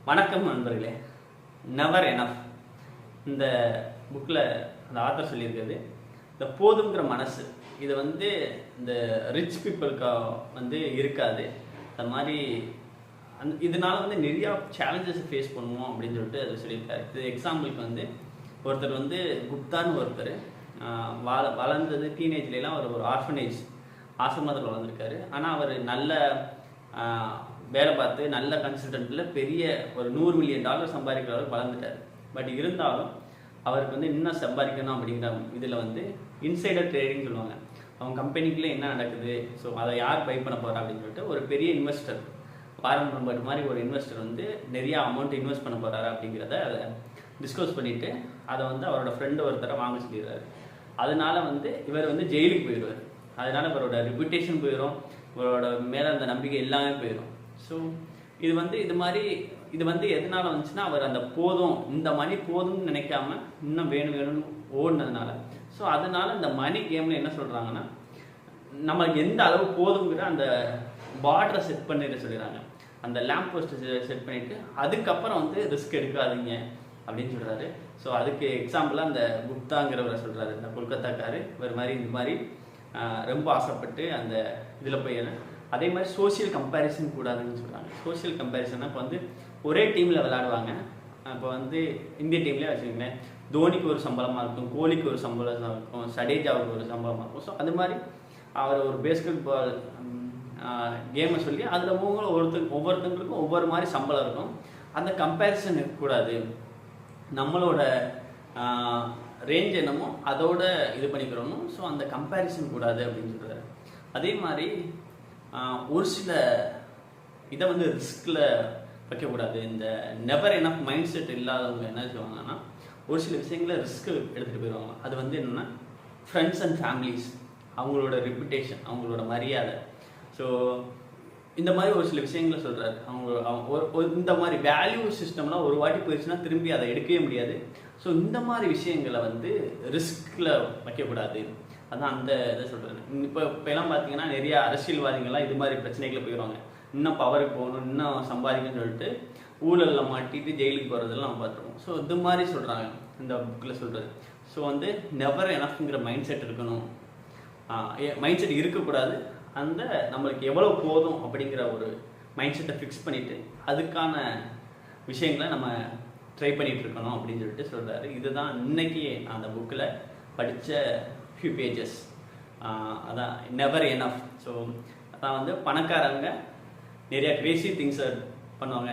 வணக்கம் நண்பர்களே. Never enough இந்த புக்கில் அந்த ஆத்தர் சொல்லியிருக்கிறது, இந்த போதுங்கிற மனசு இது இந்த ரிச் பீப்புளுக்கு இருக்காது. அது மாதிரி இதனால நிறையா சேலஞ்சஸ் ஃபேஸ் பண்ணுவோம் அப்படின்னு சொல்லிட்டு அது சொல்லியிருக்காரு. இது எக்ஸாம்பிளுக்கு ஒருத்தர் குப்தான்னு ஒருத்தர் வளர்ந்தது டீனேஜ்லாம் ஒரு ஆர்ஃபனேஜ் ஆசிரமத்தில் வளர்ந்துருக்காரு. ஆனால் அவர் நல்ல வேலை பார்த்து நல்ல கன்சல்டன்ட்டில் பெரிய ஒரு $100 மில்லியன் சம்பாதிக்கிற அளவுக்கு வளர்ந்துட்டார். பட் இருந்தாலும் அவருக்கு இன்னும் சம்பாதிக்கணும் அப்படிங்கிற இதில் இன்சைடர் ட்ரேடிங் சொல்லுவாங்க. அவங்க கம்பெனிக்குள்ளே என்ன நடக்குது, ஸோ அதை யார் பை பண்ண போகிறா அப்படின்னு சொல்லிட்டு ஒரு பெரிய இன்வெஸ்டர் வாரன் பஃபெட் மாதிரி ஒரு இன்வெஸ்டர் நிறையா அமௌண்ட் இன்வெஸ்ட் பண்ண போகிறாரு அப்படிங்கிறத அதை டிஸ்க்ளோஸ் பண்ணிவிட்டு அதை அவரோட ஃப்ரெண்டு ஒருத்தரை வாங்க சொல்லிடுறாரு. அதனால இவர் ஜெயிலுக்கு போயிடுவார். அதனால இவரோட ரெப்யூட்டேஷன் போயிடும், இவரோட மேலே அந்த நம்பிக்கை எல்லாமே போயிடும். ஸோ இது எதனால வந்துச்சுன்னா, அவர் அந்த போதும் இந்த மணி போதும்னு நினைக்காம இன்னும் வேணும்னு ஓடினதுனால. ஸோ அதனால இந்த மணி கேமில் என்ன சொல்கிறாங்கன்னா, நம்மளுக்கு எந்த அளவு போதுங்கிற அந்த பார்டரை செட் பண்ணிட்டு சொல்லிடுறாங்க. அந்த லேம்ப் போஸ்ட்டை செட் பண்ணிவிட்டு அதுக்கப்புறம் ரிஸ்க் எடுக்காதீங்க அப்படின்னு சொல்கிறாரு. ஸோ அதுக்கு எக்ஸாம்பிளாக அந்த குப்தாங்கிறவரை சொல்கிறாரு. இந்த கொல்கத்தாக்காரு இந்த மாதிரி ரொம்ப ஆசைப்பட்டு அந்த இதில் போய் அதே மாதிரி சோசியல் கம்பேரிசன் கூடாதுன்னு சொல்கிறாங்க. சோசியல் கம்பேரிசன்னா இப்போ ஒரே டீமில் விளையாடுவாங்க. இப்போ இந்திய டீம்லேயே வச்சுக்கோங்களேன், தோனிக்கு ஒரு சம்பளமாக இருக்கும், கோலிக்கு ஒரு சம்பளமாக இருக்கும், சடேஜாவுக்கு ஒரு சம்பளமாக இருக்கும். ஸோ அது மாதிரி அவர் ஒரு பேஸ்கெட் பால் கேமை சொல்லி அதில் ஒவ்வொருத்தங்களுக்கும் ஒவ்வொரு மாதிரி சம்பளம் இருக்கும். அந்த கம்பேரிசன் இருக்கக்கூடாது, நம்மளோட ரேஞ்ச் என்னமோ அதோட இது பண்ணிக்கிறோம். ஸோ அந்த கம்பேரிசன் கூடாது அப்படின்னு சொல்கிறாரு. அதே மாதிரி ஒரு சில இதை ரிஸ்கில் வைக்கக்கூடாது. இந்த நெவர் எனஃப் மைண்ட் செட் இல்லாதவங்க என்ன சொல்லுவாங்கன்னா, ஒரு சில விஷயங்களை ரிஸ்க் எடுத்துகிட்டு போயிடுவாங்க. அது என்னென்னா ஃப்ரெண்ட்ஸ் அண்ட் ஃபேமிலிஸ், அவங்களோட ரெப்யூட்டேஷன், அவங்களோட மரியாதை. ஸோ இந்த மாதிரி ஒரு சில விஷயங்களை சொல்கிறாரு. இந்த மாதிரி வேல்யூ சிஸ்டம்லாம் ஒரு வாட்டி போயிடுச்சுன்னா திரும்பி அதை எடுக்கவே முடியாது. ஸோ இந்த மாதிரி விஷயங்களை ரிஸ்கில் வைக்கக்கூடாது. அதான் அந்த இதை சொல்கிறேன். இப்போலாம் பார்த்தீங்கன்னா நிறைய அரசியல்வாதிகள்லாம் இது மாதிரி பிரச்சனைகளை போயிடுவாங்க. இன்னும் பவருக்கு போகணும், இன்னும் சம்பாதிக்கணும்னு சொல்லிட்டு ஊழலில் மாட்டிட்டு ஜெயிலுக்கு போகிறதெல்லாம் நம்ம பார்த்துருவோம். ஸோ இது மாதிரி சொல்கிறாங்க இந்த புக்கில் சொல்கிறது. ஸோ நெவர் எனஃப்ங்கிற மைண்ட் செட் இருக்கணும், மைண்ட் செட் இருக்கக்கூடாது. அந்த நம்மளுக்கு எவ்வளோ போதும் அப்படிங்கிற ஒரு மைண்ட் செட்டை ஃபிக்ஸ் பண்ணிவிட்டு அதுக்கான விஷயங்களை நம்ம ட்ரை பண்ணிகிட்டு இருக்கணும் அப்படின்னு சொல்லிட்டு சொல்கிறாரு. இதுதான் இன்னைக்கு அந்த புக்கில் படித்த ஃபியூ பேஜஸ். அதான் நெவர் எனஃப். ஸோ அதான் பணக்காரங்க நிறையா கிரேசி திங்ஸை பண்ணுவாங்க.